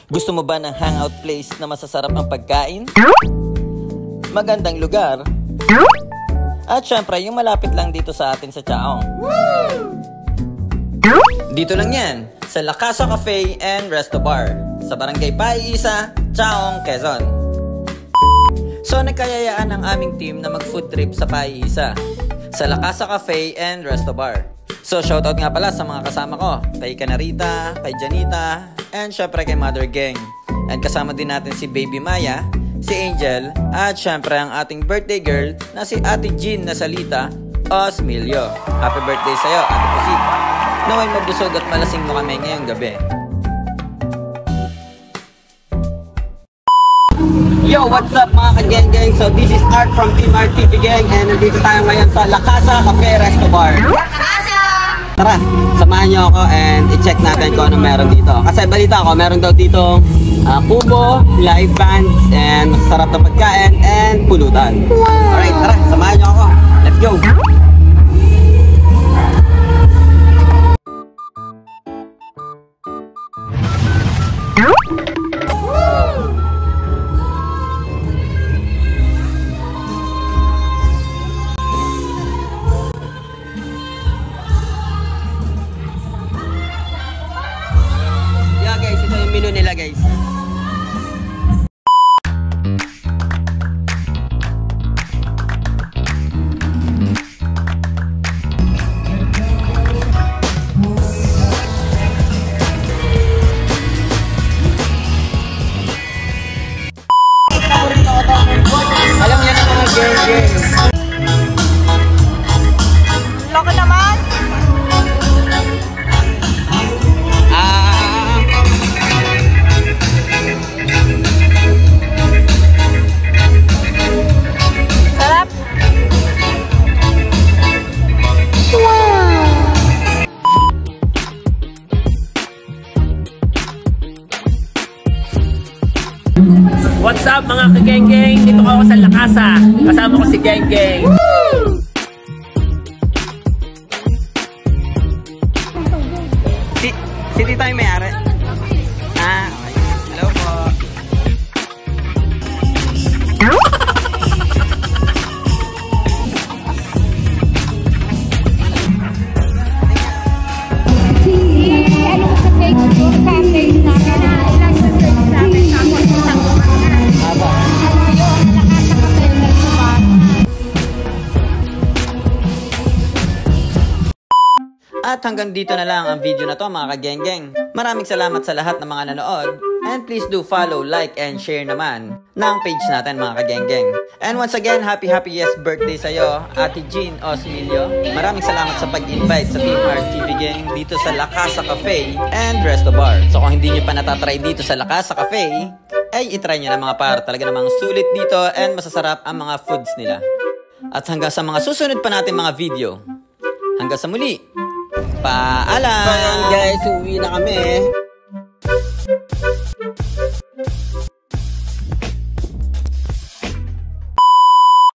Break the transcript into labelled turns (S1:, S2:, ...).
S1: Gusto mo ba ng hangout place na masasarap ang pagkain? Magandang lugar? At syempre, yung malapit lang dito sa atin sa Chaong. Dito lang yan, sa La Casa Cafe and Resto Bar, sa Barangay Paiisa, Chaong, Quezon. So, nagkayayaan ang aming team na mag-food trip sa Paiisa, sa La Casa Cafe and Resto Bar. So, shoutout nga pala sa mga kasama ko, kay Canarita, kay Janita, and syempre kay Mother Gang. And kasama din natin si Baby Maya, si Angel, at syempre ang ating birthday girl na si Ate Jean Nasalita Osmilio. Happy birthday sa'yo, Ate Pusit. Naway mabusog at malasing mo kami ngayong gabi. Yo, what's up mga ka-gang-gang? So this is Art from Team Art TV Gang and nandito tayo ngayon sa La Casa Cafe Resto Bar. Tara, samahan nyo ako and i-check natin kung ano meron dito. Kasi balita ko, meron daw dito kubo, live bands, and masarap na pagkain and pulutan. Alright, tara, samahan nyo ako. Let's go! Menu nila guys. Alam niya na mga gang-gang.
S2: Loko naman.
S3: What's up mga ka-geng-geng? Dito ako sa La Casa. Kasama ko si Geng-geng.
S1: Si Tito yung may-ari. Ah, okay. Hello po. At hanggang dito na lang ang video na to mga ka-geng-geng. Maraming salamat sa lahat ng mga nanood. And please do follow, like, and share naman ng page natin mga ka-geng-geng. And once again, happy yes birthday sa'yo, Ate Jean Osmilio. Maraming salamat sa pag-invite sa Team Art TV Gang dito sa La Casa Cafe and Resto Bar. So kung hindi nyo pa natatry dito sa La Casa Cafe, ay itry nyo na mga par. Talaga namang sulit dito and masasarap ang mga foods nila. At hanggang sa mga susunod pa natin mga video. Hanggang sa muli. Paalam!
S4: So guys, uwi na kami.